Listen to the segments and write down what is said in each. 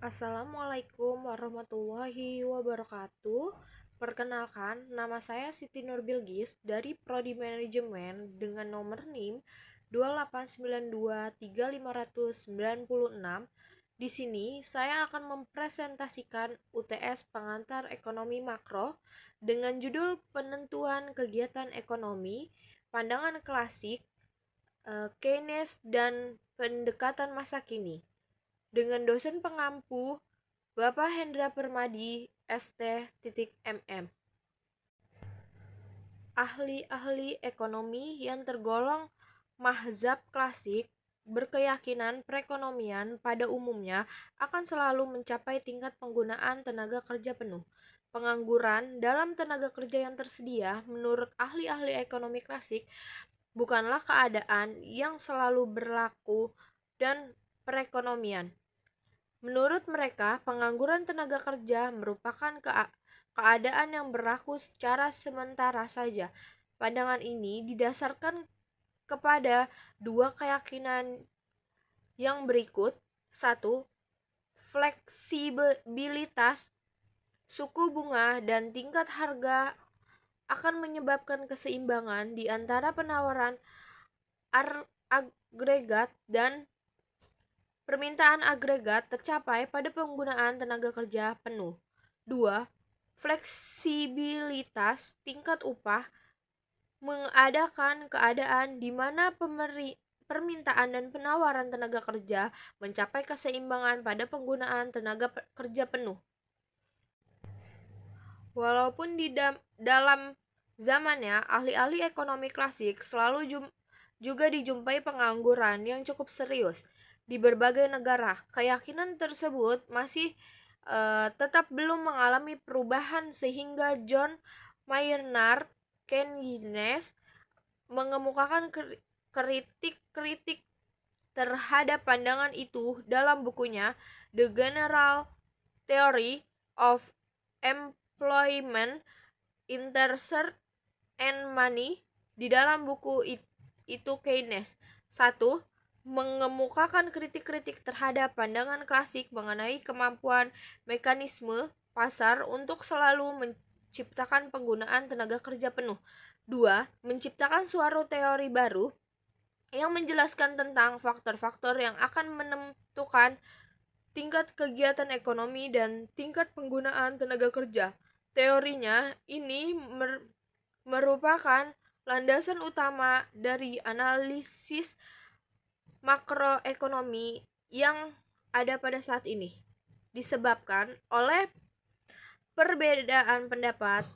Assalamualaikum warahmatullahi wabarakatuh. Perkenalkan, nama saya Siti Nurbilgis dari Prodi Manajemen dengan nomor NIM 289235996. Di sini saya akan mempresentasikan UTS Pengantar Ekonomi Makro dengan judul Penentuan Kegiatan Ekonomi, Pandangan Klasik, Keynes dan Pendekatan Masa Kini dengan dosen pengampu Bapak Hendra Permadi, ST.MM. Ahli-ahli ekonomi yang tergolong mazhab klasik berkeyakinan perekonomian pada umumnya akan selalu mencapai tingkat penggunaan tenaga kerja penuh. Pengangguran dalam tenaga kerja yang tersedia, menurut ahli-ahli ekonomi klasik, bukanlah keadaan yang selalu berlaku dan perekonomian. Menurut mereka, pengangguran tenaga kerja merupakan keadaan yang berlaku secara sementara saja. Pandangan ini didasarkan kepada dua keyakinan yang berikut. Satu, fleksibilitas suku bunga dan tingkat harga akan menyebabkan keseimbangan di antara penawaran agregat dan permintaan agregat tercapai pada penggunaan tenaga kerja penuh. 2. Fleksibilitas tingkat upah mengadakan keadaan di mana permintaan dan penawaran tenaga kerja mencapai keseimbangan pada penggunaan tenaga kerja penuh. Walaupun di dalam zamannya, ahli-ahli ekonomi klasik selalu juga dijumpai pengangguran yang cukup serius di berbagai negara. Keyakinan tersebut masih tetap belum mengalami perubahan sehingga John Maynard Keynes mengemukakan kritik-kritik terhadap pandangan itu dalam bukunya The General Theory of Employment, Interest and Money. Di dalam buku itu Keynes 1. mengemukakan kritik-kritik terhadap pandangan klasik mengenai kemampuan mekanisme pasar untuk selalu menciptakan penggunaan tenaga kerja penuh. 2. Menciptakan suatu teori baru yang menjelaskan tentang faktor-faktor yang akan menentukan tingkat kegiatan ekonomi dan tingkat penggunaan tenaga kerja. Teorinya ini merupakan landasan utama dari analisis makroekonomi yang ada pada saat ini. Disebabkan oleh perbedaan pendapat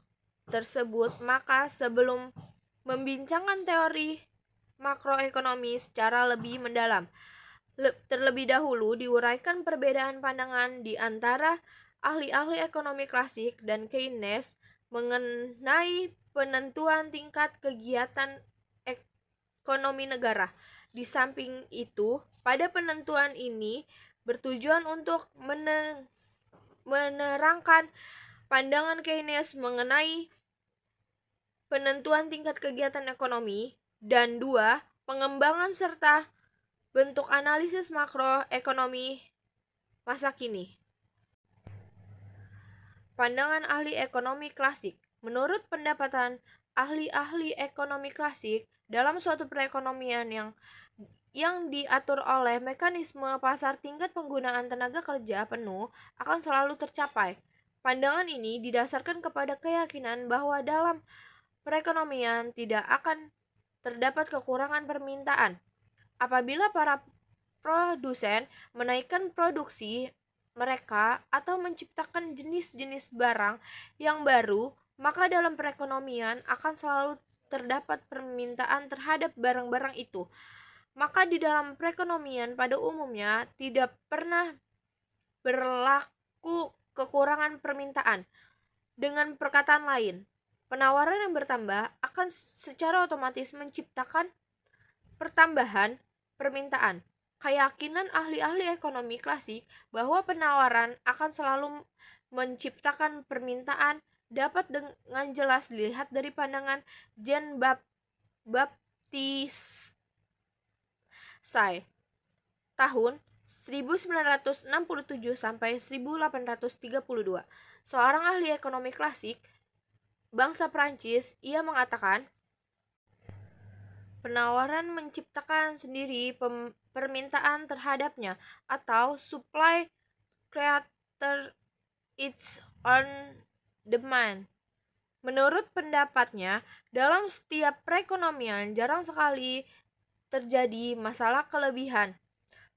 tersebut, maka sebelum membincangkan teori makroekonomi secara lebih mendalam, terlebih dahulu diuraikan perbedaan pandangan di antara ahli-ahli ekonomi klasik dan Keynes mengenai penentuan tingkat kegiatan ekonomi negara. Di samping itu, pada penentuan ini bertujuan untuk menerangkan pandangan Keynes mengenai penentuan tingkat kegiatan ekonomi, dan 2. Pengembangan serta bentuk analisis makroekonomi masa kini. Pandangan ahli ekonomi klasik. Menurut pendapatan ahli-ahli ekonomi klasik, dalam suatu perekonomian yang diatur oleh mekanisme pasar, tingkat penggunaan tenaga kerja penuh akan selalu tercapai. Pandangan ini didasarkan kepada keyakinan bahwa dalam perekonomian tidak akan terdapat kekurangan permintaan. Apabila para produsen menaikkan produksi mereka atau menciptakan jenis-jenis barang yang baru, maka dalam perekonomian akan selalu terdapat permintaan terhadap barang-barang itu. Maka di dalam perekonomian pada umumnya tidak pernah berlaku kekurangan permintaan. Dengan perkataan lain, penawaran yang bertambah akan secara otomatis menciptakan pertambahan permintaan. Keyakinan ahli-ahli ekonomi klasik bahwa penawaran akan selalu menciptakan permintaan dapat dengan jelas dilihat dari pandangan Jean Baptiste Say tahun 1967 sampai 1832. Seorang ahli ekonomi klasik bangsa Prancis, ia mengatakan, penawaran menciptakan sendiri permintaan terhadapnya, atau supply creator its own demand. Menurut pendapatnya, dalam setiap perekonomian jarang sekali terjadi masalah kelebihan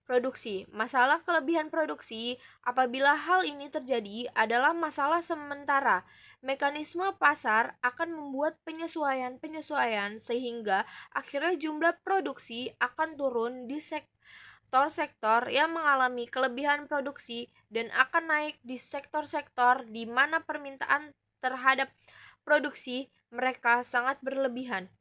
produksi. Masalah kelebihan produksi, apabila hal ini terjadi, adalah masalah sementara. Mekanisme pasar akan membuat penyesuaian-penyesuaian sehingga akhirnya jumlah produksi akan turun di sektor-sektor yang mengalami kelebihan produksi dan akan naik di sektor-sektor di mana permintaan terhadap produksi mereka sangat berlebihan.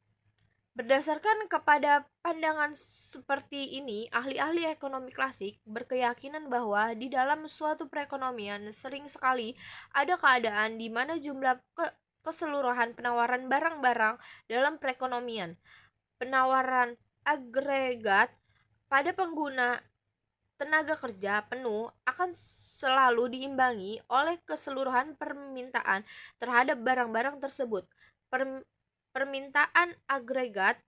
Berdasarkan kepada pandangan seperti ini, ahli-ahli ekonomi klasik berkeyakinan bahwa di dalam suatu perekonomian sering sekali ada keadaan di mana jumlah keseluruhan penawaran barang-barang dalam perekonomian, penawaran agregat pada pengguna tenaga kerja penuh akan selalu diimbangi oleh keseluruhan permintaan terhadap barang-barang tersebut. Permintaan agregat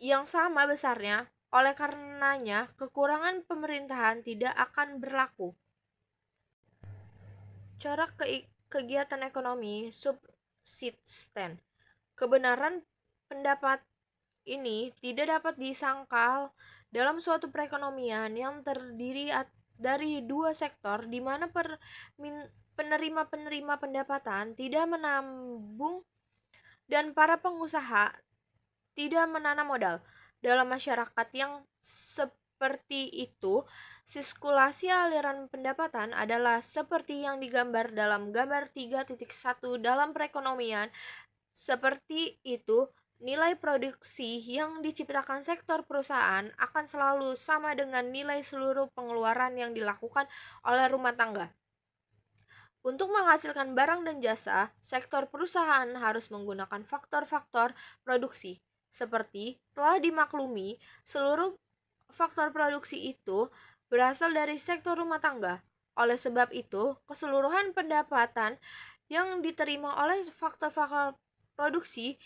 yang sama besarnya, oleh karenanya kekurangan pemerintahan tidak akan berlaku. Corak kegiatan ekonomi subsisten. Kebenaran pendapat ini tidak dapat disangkal dalam suatu perekonomian yang terdiri dari dua sektor di mana penerima-penerima pendapatan tidak menabung dan para pengusaha tidak menanam modal. Dalam masyarakat yang seperti itu, sirkulasi aliran pendapatan adalah seperti yang digambar dalam gambar 3.1 dalam perekonomian. Seperti itu, nilai produksi yang diciptakan sektor perusahaan akan selalu sama dengan nilai seluruh pengeluaran yang dilakukan oleh rumah tangga. Untuk menghasilkan barang dan jasa, sektor perusahaan harus menggunakan faktor-faktor produksi. Seperti telah dimaklumi, seluruh faktor produksi itu berasal dari sektor rumah tangga. Oleh sebab itu, keseluruhan pendapatan yang diterima oleh faktor-faktor produksi,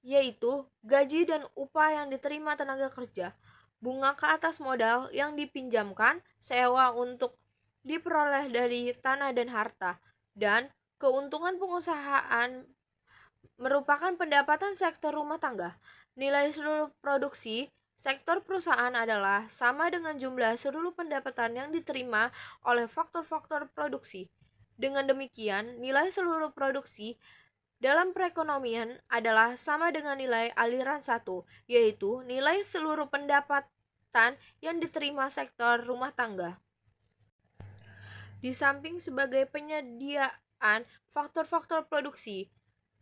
yaitu gaji dan upah yang diterima tenaga kerja, bunga ke atas modal yang dipinjamkan, sewa untuk diperoleh dari tanah dan harta, dan keuntungan pengusahaan merupakan pendapatan sektor rumah tangga. Nilai seluruh produksi sektor perusahaan adalah sama dengan jumlah seluruh pendapatan yang diterima oleh faktor-faktor produksi. Dengan demikian, nilai seluruh produksi dalam perekonomian adalah sama dengan nilai aliran satu, yaitu nilai seluruh pendapatan yang diterima sektor rumah tangga. Di samping sebagai penyediaan faktor-faktor produksi,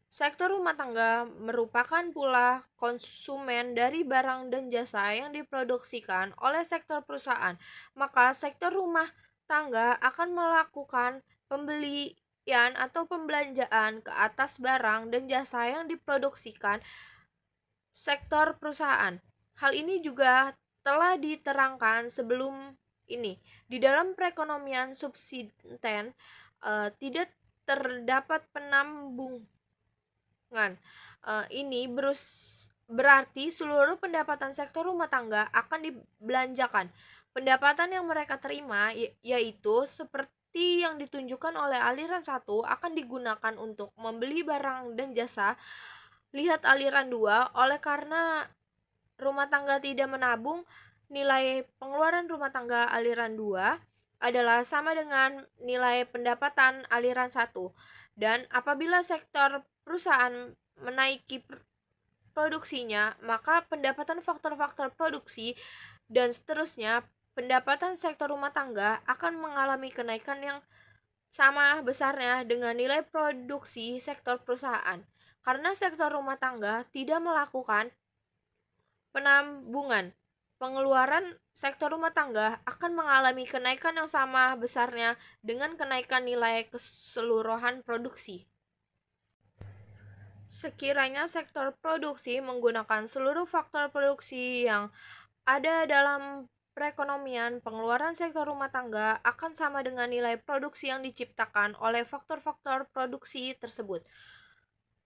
sektor rumah tangga merupakan pula konsumen dari barang dan jasa yang diproduksikan oleh sektor perusahaan. Maka sektor rumah tangga akan melakukan pembelian atau pembelanjaan ke atas barang dan jasa yang diproduksikan sektor perusahaan. Hal ini juga telah diterangkan sebelum ini. Di dalam perekonomian subsisten tidak terdapat penambungan. Ini berarti seluruh pendapatan sektor rumah tangga akan dibelanjakan. Pendapatan yang mereka terima, yaitu seperti yang ditunjukkan oleh aliran satu, akan digunakan untuk membeli barang dan jasa. Lihat aliran 2, oleh karena rumah tangga tidak menabung, nilai pengeluaran rumah tangga aliran 2 adalah sama dengan nilai pendapatan aliran 1. Dan apabila sektor perusahaan menaiki produksinya, maka pendapatan faktor-faktor produksi dan seterusnya, pendapatan sektor rumah tangga akan mengalami kenaikan yang sama besarnya dengan nilai produksi sektor perusahaan. Karena sektor rumah tangga tidak melakukan penambungan, pengeluaran sektor rumah tangga akan mengalami kenaikan yang sama besarnya dengan kenaikan nilai keseluruhan produksi. Sekiranya sektor produksi menggunakan seluruh faktor produksi yang ada dalam perekonomian, pengeluaran sektor rumah tangga akan sama dengan nilai produksi yang diciptakan oleh faktor-faktor produksi tersebut.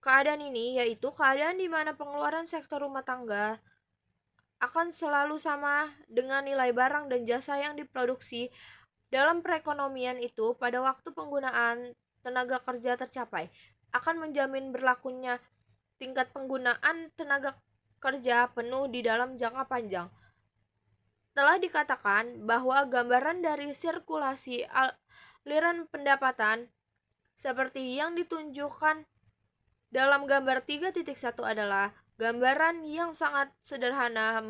Keadaan ini yaitu keadaan di mana pengeluaran sektor rumah tangga akan selalu sama dengan nilai barang dan jasa yang diproduksi dalam perekonomian itu pada waktu penggunaan tenaga kerja tercapai, akan menjamin berlakunya tingkat penggunaan tenaga kerja penuh di dalam jangka panjang. Telah dikatakan bahwa gambaran dari sirkulasi aliran pendapatan seperti yang ditunjukkan dalam gambar 3.1 adalah gambaran yang sangat sederhana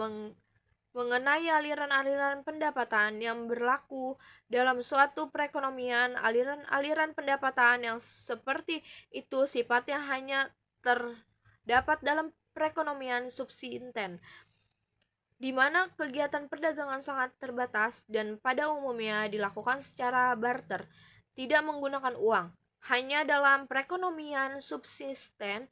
mengenai aliran-aliran pendapatan yang berlaku dalam suatu perekonomian. Aliran-aliran pendapatan yang seperti itu sifatnya hanya terdapat dalam perekonomian subsisten, di mana kegiatan perdagangan sangat terbatas dan pada umumnya dilakukan secara barter, tidak menggunakan uang. Hanya dalam perekonomian subsisten,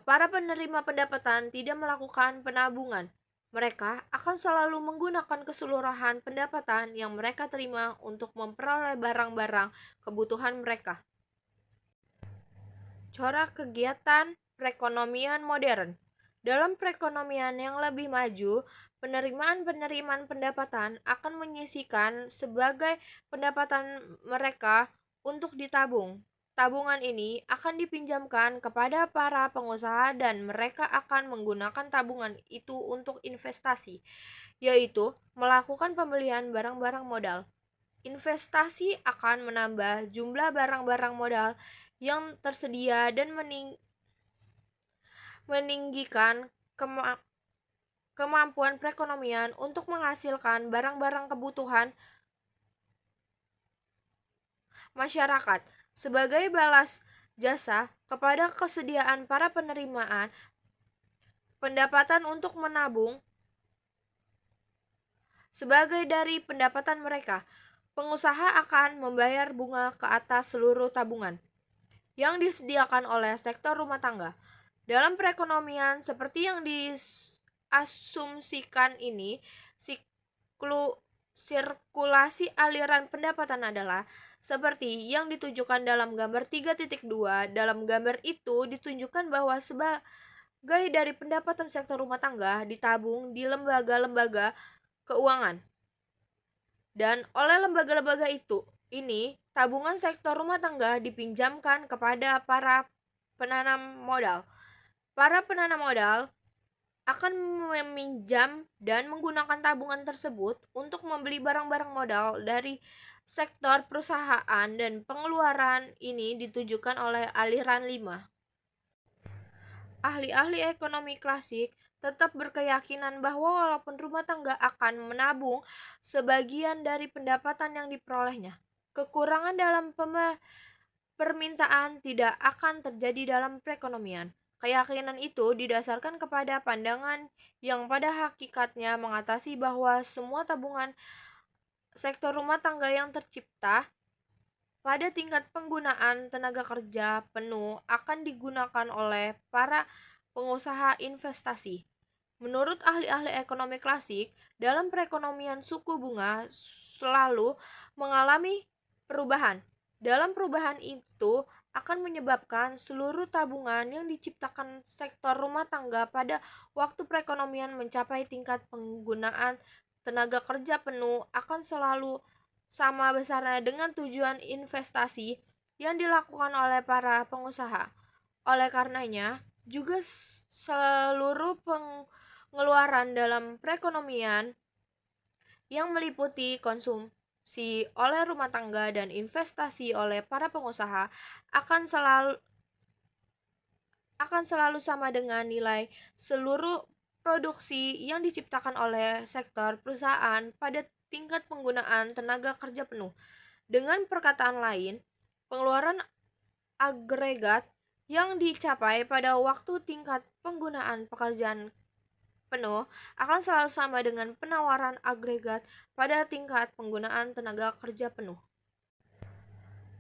para penerima pendapatan tidak melakukan penabungan. Mereka akan selalu menggunakan keseluruhan pendapatan yang mereka terima untuk memperoleh barang-barang kebutuhan mereka. Corak kegiatan perekonomian modern. Dalam perekonomian yang lebih maju, penerimaan-penerimaan pendapatan akan menyisihkan sebagai pendapatan mereka untuk ditabung. Tabungan ini akan dipinjamkan kepada para pengusaha dan mereka akan menggunakan tabungan itu untuk investasi, yaitu melakukan pembelian barang-barang modal. Investasi akan menambah jumlah barang-barang modal yang tersedia dan meninggikan kemampuan perekonomian untuk menghasilkan barang-barang kebutuhan masyarakat. Sebagai balas jasa kepada kesediaan para penerimaan pendapatan untuk menabung sebagai dari pendapatan mereka, pengusaha akan membayar bunga ke atas seluruh tabungan yang disediakan oleh sektor rumah tangga. Dalam perekonomian seperti yang diasumsikan ini, sirkulasi aliran pendapatan adalah seperti yang ditunjukkan dalam gambar 3.2. Dalam gambar itu ditunjukkan bahwa sebagai dari pendapatan sektor rumah tangga ditabung di lembaga-lembaga keuangan. Dan oleh lembaga-lembaga ini tabungan sektor rumah tangga dipinjamkan kepada para penanam modal. Para penanam modal akan meminjam dan menggunakan tabungan tersebut untuk membeli barang-barang modal dari sektor perusahaan, dan pengeluaran ini ditujukan oleh aliran 5. Ahli-ahli ekonomi klasik tetap berkeyakinan bahwa walaupun rumah tangga akan menabung sebagian dari pendapatan yang diperolehnya, kekurangan dalam permintaan tidak akan terjadi dalam perekonomian. Keyakinan itu didasarkan kepada pandangan yang pada hakikatnya mengatasi bahwa semua tabungan sektor rumah tangga yang tercipta pada tingkat penggunaan tenaga kerja penuh akan digunakan oleh para pengusaha investasi. Menurut ahli-ahli ekonomi klasik, dalam perekonomian suku bunga selalu mengalami perubahan. Dalam perubahan itu akan menyebabkan seluruh tabungan yang diciptakan sektor rumah tangga pada waktu perekonomian mencapai tingkat penggunaan tenaga kerja penuh akan selalu sama besarnya dengan tujuan investasi yang dilakukan oleh para pengusaha. Oleh karenanya, juga seluruh pengeluaran dalam perekonomian yang meliputi konsumsi oleh rumah tangga dan investasi oleh para pengusaha akan selalu sama dengan nilai seluruh produksi yang diciptakan oleh sektor perusahaan pada tingkat penggunaan tenaga kerja penuh. Dengan perkataan lain, pengeluaran agregat yang dicapai pada waktu tingkat penggunaan pekerjaan penuh akan selalu sama dengan penawaran agregat pada tingkat penggunaan tenaga kerja penuh.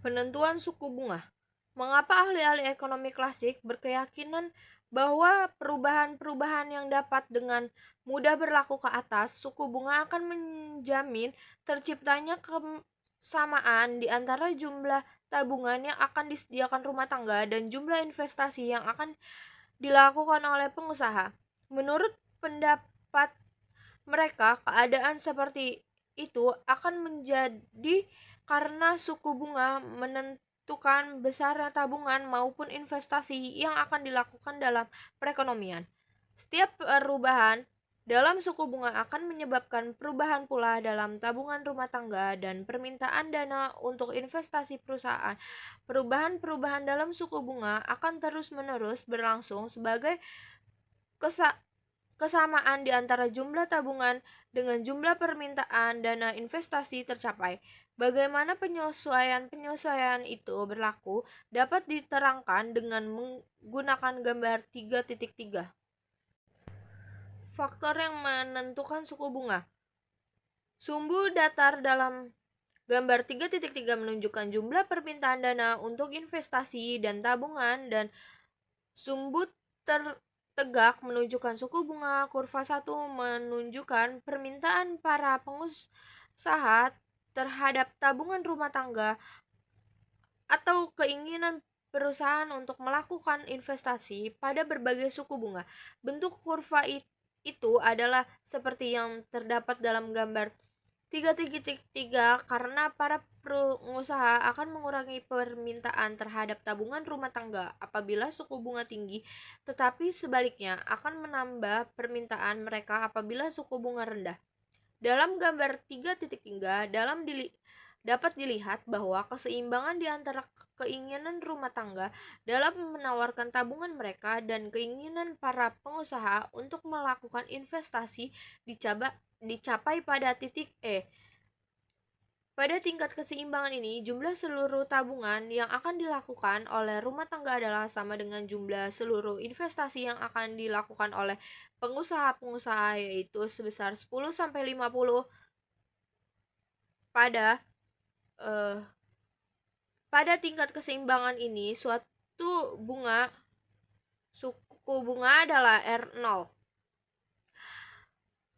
Penentuan suku bunga. Mengapa ahli-ahli ekonomi klasik berkeyakinan bahwa perubahan-perubahan yang dapat dengan mudah berlaku ke atas suku bunga akan menjamin terciptanya kesamaan di antara jumlah tabungan yang akan disediakan rumah tangga dan jumlah investasi yang akan dilakukan oleh pengusaha. Menurut pendapat mereka, keadaan seperti itu akan menjadi karena suku bunga menentukan besarnya tabungan maupun investasi yang akan dilakukan dalam perekonomian. Setiap perubahan dalam suku bunga akan menyebabkan perubahan pula dalam tabungan rumah tangga dan permintaan dana untuk investasi perusahaan. Perubahan-perubahan dalam suku bunga akan terus-menerus berlangsung sebagai kesamaan di antara jumlah tabungan dengan jumlah permintaan dana investasi tercapai. Bagaimana penyesuaian-penyesuaian itu berlaku dapat diterangkan dengan menggunakan gambar 3.3. Faktor yang menentukan suku bunga. Sumbu datar dalam gambar 3.3 menunjukkan jumlah permintaan dana untuk investasi dan tabungan, dan sumbu tegak menunjukkan suku bunga. Kurva 1 menunjukkan permintaan para pengusaha terhadap tabungan rumah tangga atau keinginan perusahaan untuk melakukan investasi pada berbagai suku bunga. Bentuk kurva itu adalah seperti yang terdapat dalam gambar 3.3 karena para pengusaha akan mengurangi permintaan terhadap tabungan rumah tangga apabila suku bunga tinggi, tetapi sebaliknya akan menambah permintaan mereka apabila suku bunga rendah. Dalam gambar 3.3 dapat dilihat bahwa keseimbangan di antara keinginan rumah tangga dalam menawarkan tabungan mereka dan keinginan para pengusaha untuk melakukan investasi dicapai pada titik E. Pada tingkat keseimbangan ini, jumlah seluruh tabungan yang akan dilakukan oleh rumah tangga adalah sama dengan jumlah seluruh investasi yang akan dilakukan oleh pengusaha-pengusaha, yaitu sebesar 10-50. Pada tingkat keseimbangan ini, suku bunga adalah R0.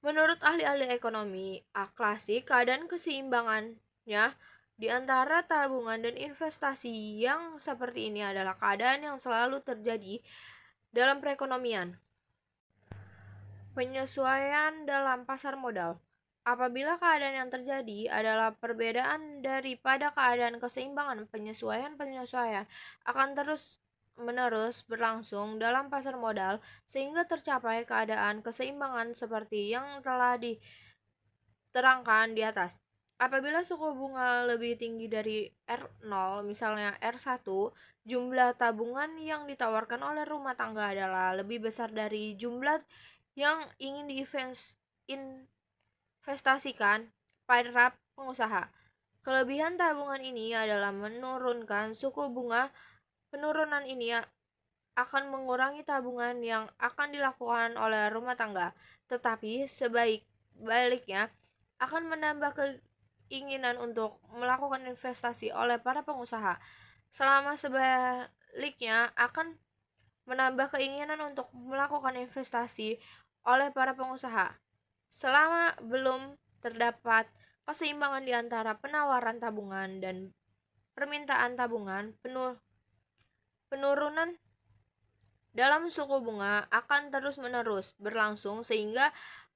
Menurut ahli-ahli ekonomi klasik, keadaan keseimbangannya di antara tabungan dan investasi yang seperti ini adalah keadaan yang selalu terjadi dalam perekonomian. Penyesuaian dalam pasar modal. Apabila keadaan yang terjadi adalah perbedaan daripada keadaan keseimbangan, penyesuaian-penyesuaian akan terus-menerus berlangsung dalam pasar modal sehingga tercapai keadaan keseimbangan seperti yang telah diterangkan di atas. Apabila suku bunga lebih tinggi dari R0, misalnya R1, jumlah tabungan yang ditawarkan oleh rumah tangga adalah lebih besar dari jumlah yang ingin diinvestasikan para pengusaha. Kelebihan tabungan ini adalah menurunkan suku bunga. Penurunan ini akan mengurangi tabungan yang akan dilakukan oleh rumah tangga, tetapi sebaliknya akan menambah keinginan untuk melakukan investasi oleh para pengusaha. Selama sebaliknya akan menambah keinginan untuk melakukan investasi oleh para pengusaha. Selama belum terdapat keseimbangan di antara penawaran tabungan dan permintaan tabungan, penurunan dalam suku bunga akan terus-menerus berlangsung sehingga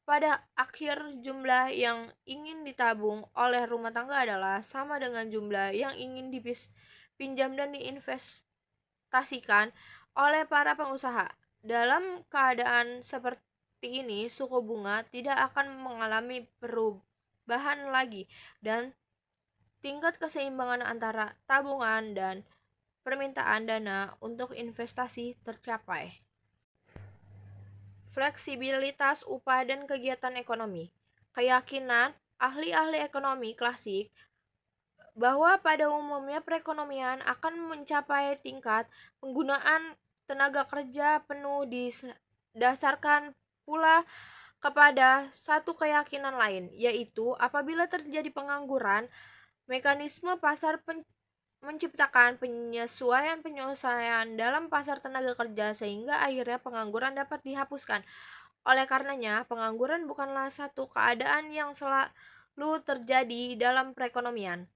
pada akhir jumlah yang ingin ditabung oleh rumah tangga adalah sama dengan jumlah yang ingin dipinjam dan diinvestasikan oleh para pengusaha. Dalam keadaan seperti ini, suku bunga tidak akan mengalami perubahan lagi dan tingkat keseimbangan antara tabungan dan permintaan dana untuk investasi tercapai. Fleksibilitas upah dan kegiatan ekonomi. Keyakinan ahli-ahli ekonomi klasik bahwa pada umumnya perekonomian akan mencapai tingkat penggunaan tenaga kerja penuh didasarkan pula kepada satu keyakinan lain, yaitu apabila terjadi pengangguran, mekanisme pasar menciptakan penyesuaian dalam pasar tenaga kerja sehingga akhirnya pengangguran dapat dihapuskan. Oleh karenanya, pengangguran bukanlah satu keadaan yang selalu terjadi dalam perekonomian.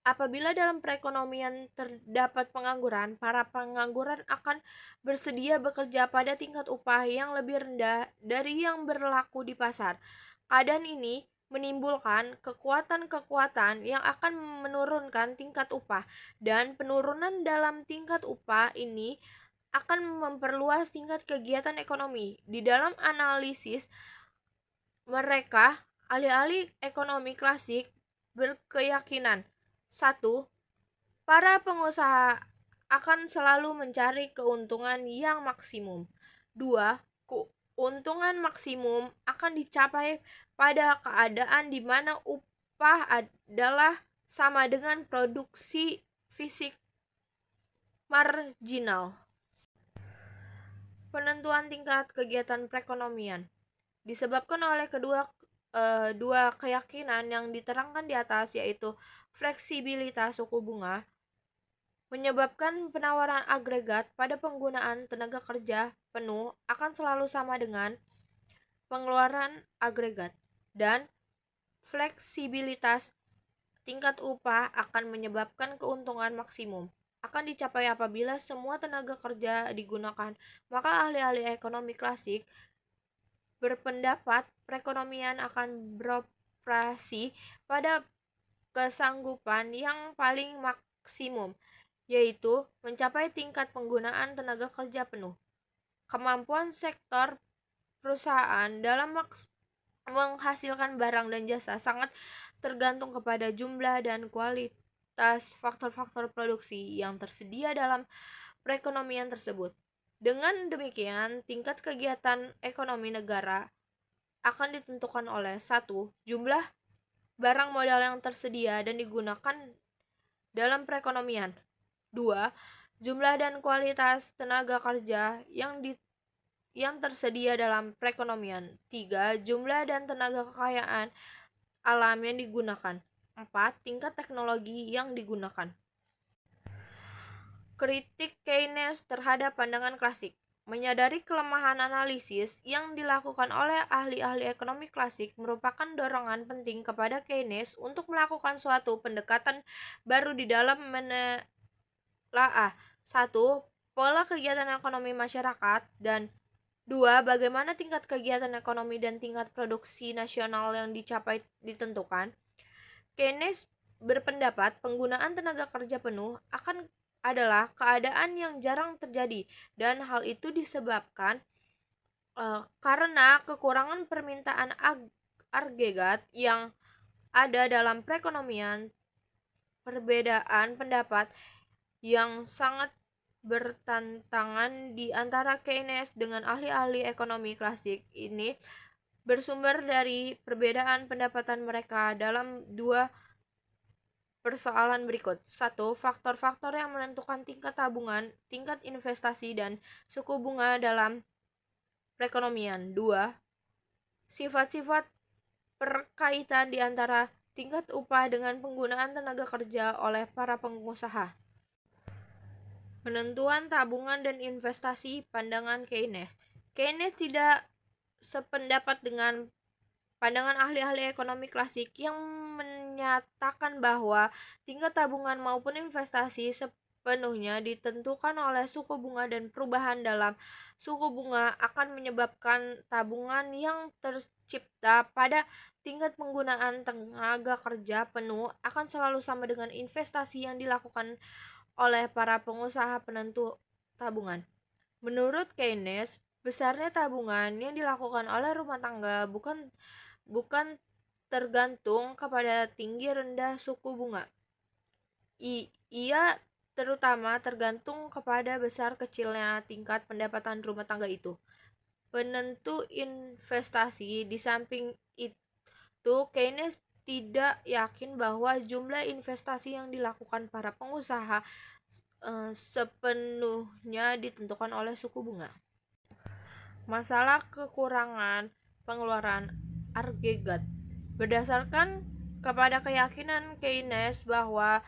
Apabila dalam perekonomian terdapat pengangguran, para pengangguran akan bersedia bekerja pada tingkat upah yang lebih rendah dari yang berlaku di pasar. Keadaan ini menimbulkan kekuatan-kekuatan yang akan menurunkan tingkat upah, dan penurunan dalam tingkat upah ini akan memperluas tingkat kegiatan ekonomi. Di dalam analisis mereka, ahli-ahli ekonomi klasik berkeyakinan: satu, para pengusaha akan selalu mencari keuntungan yang maksimum. Dua, keuntungan maksimum akan dicapai pada keadaan di mana upah adalah sama dengan produksi fisik marginal. Penentuan tingkat kegiatan perekonomian disebabkan oleh dua keyakinan yang diterangkan di atas, yaitu fleksibilitas suku bunga menyebabkan penawaran agregat pada penggunaan tenaga kerja penuh akan selalu sama dengan pengeluaran agregat, dan fleksibilitas tingkat upah akan menyebabkan keuntungan maksimum akan dicapai apabila semua tenaga kerja digunakan. Maka ahli-ahli ekonomi klasik berpendapat perekonomian akan beroperasi pada kesanggupan yang paling maksimum, yaitu mencapai tingkat penggunaan tenaga kerja penuh. Kemampuan sektor perusahaan dalam menghasilkan barang dan jasa sangat tergantung kepada jumlah dan kualitas faktor-faktor produksi yang tersedia dalam perekonomian tersebut. Dengan demikian, tingkat kegiatan ekonomi negara akan ditentukan oleh: satu, jumlah barang modal yang tersedia dan digunakan dalam perekonomian. Dua, jumlah dan kualitas tenaga kerja yang tersedia dalam perekonomian. Tiga, jumlah dan tenaga kekayaan alam yang digunakan. Empat, tingkat teknologi yang digunakan. Kritik Keynes terhadap pandangan klasik. Menyadari kelemahan analisis yang dilakukan oleh ahli-ahli ekonomi klasik merupakan dorongan penting kepada Keynes untuk melakukan suatu pendekatan baru di dalam menelaah: satu, pola kegiatan ekonomi masyarakat, dan dua, bagaimana tingkat kegiatan ekonomi dan tingkat produksi nasional yang dicapai ditentukan. Keynes berpendapat penggunaan tenaga kerja penuh adalah keadaan yang jarang terjadi, dan hal itu disebabkan karena kekurangan permintaan agregat yang ada dalam perekonomian. Perbedaan pendapat yang sangat bertentangan di antara Keynes dengan ahli-ahli ekonomi klasik ini bersumber dari perbedaan pendapatan mereka dalam dua persoalan berikut. Satu, faktor-faktor yang menentukan tingkat tabungan, tingkat investasi, dan suku bunga dalam perekonomian. Dua, sifat-sifat perkaitan di antara tingkat upah dengan penggunaan tenaga kerja oleh para pengusaha. Penentuan tabungan dan investasi pandangan Keynes. Keynes tidak sependapat dengan pandangan ahli-ahli ekonomi klasik yang menyatakan bahwa tingkat tabungan maupun investasi sepenuhnya ditentukan oleh suku bunga, dan perubahan dalam suku bunga akan menyebabkan tabungan yang tercipta pada tingkat penggunaan tenaga kerja penuh akan selalu sama dengan investasi yang dilakukan oleh para pengusaha penentu tabungan. Menurut Keynes, besarnya tabungan yang dilakukan oleh rumah tangga bukan tergantung kepada tinggi rendah suku bunga. Ia terutama tergantung kepada besar kecilnya tingkat pendapatan rumah tangga itu. Penentu investasi. Di samping itu, Keynes tidak yakin bahwa jumlah investasi yang dilakukan para pengusaha sepenuhnya ditentukan oleh suku bunga. Masalah kekurangan pengeluaran agregat. Berdasarkan kepada keyakinan Keynes bahwa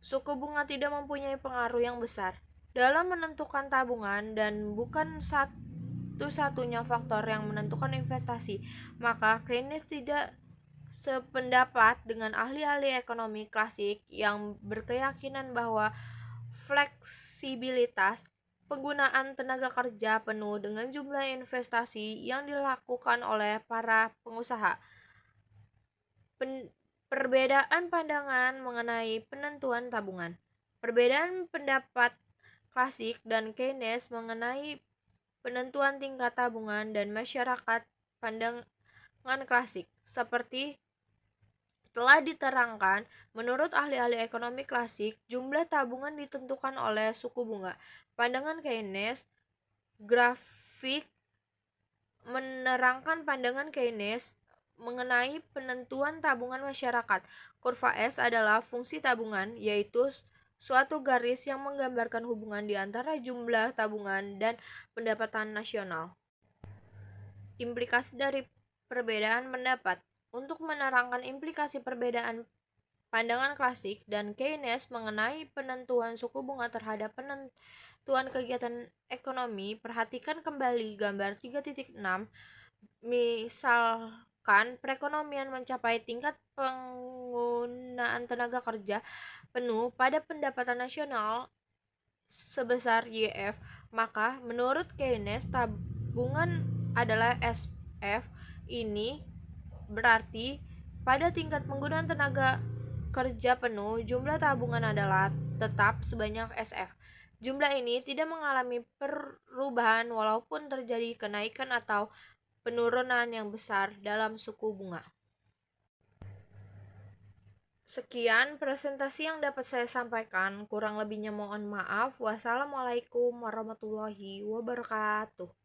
suku bunga tidak mempunyai pengaruh yang besar dalam menentukan tabungan dan bukan satu-satunya faktor yang menentukan investasi, maka Keynes tidak sependapat dengan ahli-ahli ekonomi klasik yang berkeyakinan bahwa fleksibilitas penggunaan tenaga kerja penuh dengan jumlah investasi yang dilakukan oleh para pengusaha. Perbedaan pandangan mengenai penentuan tabungan. Perbedaan pendapat klasik dan Keynes mengenai penentuan tingkat tabungan dan masyarakat pandangan klasik. Seperti telah diterangkan, menurut ahli-ahli ekonomi klasik, jumlah tabungan ditentukan oleh suku bunga. Pandangan Keynes, grafik menerangkan pandangan Keynes mengenai penentuan tabungan masyarakat. Kurva S adalah fungsi tabungan, yaitu suatu garis yang menggambarkan hubungan di antara jumlah tabungan dan pendapatan nasional. Implikasi dari perbedaan pendapat. Untuk menerangkan implikasi perbedaan pandangan klasik dan Keynes mengenai penentuan suku bunga terhadap penentuan kegiatan ekonomi, perhatikan kembali gambar 3.6. Misalkan perekonomian mencapai tingkat penggunaan tenaga kerja penuh pada pendapatan nasional sebesar YF, maka menurut Keynes tabungan adalah SF. Ini berarti pada tingkat penggunaan tenaga kerja penuh, jumlah tabungan adalah tetap sebanyak SF. Jumlah ini tidak mengalami perubahan walaupun terjadi kenaikan atau penurunan yang besar dalam suku bunga. Sekian presentasi yang dapat saya sampaikan. Kurang lebihnya mohon maaf. Wassalamualaikum warahmatullahi wabarakatuh.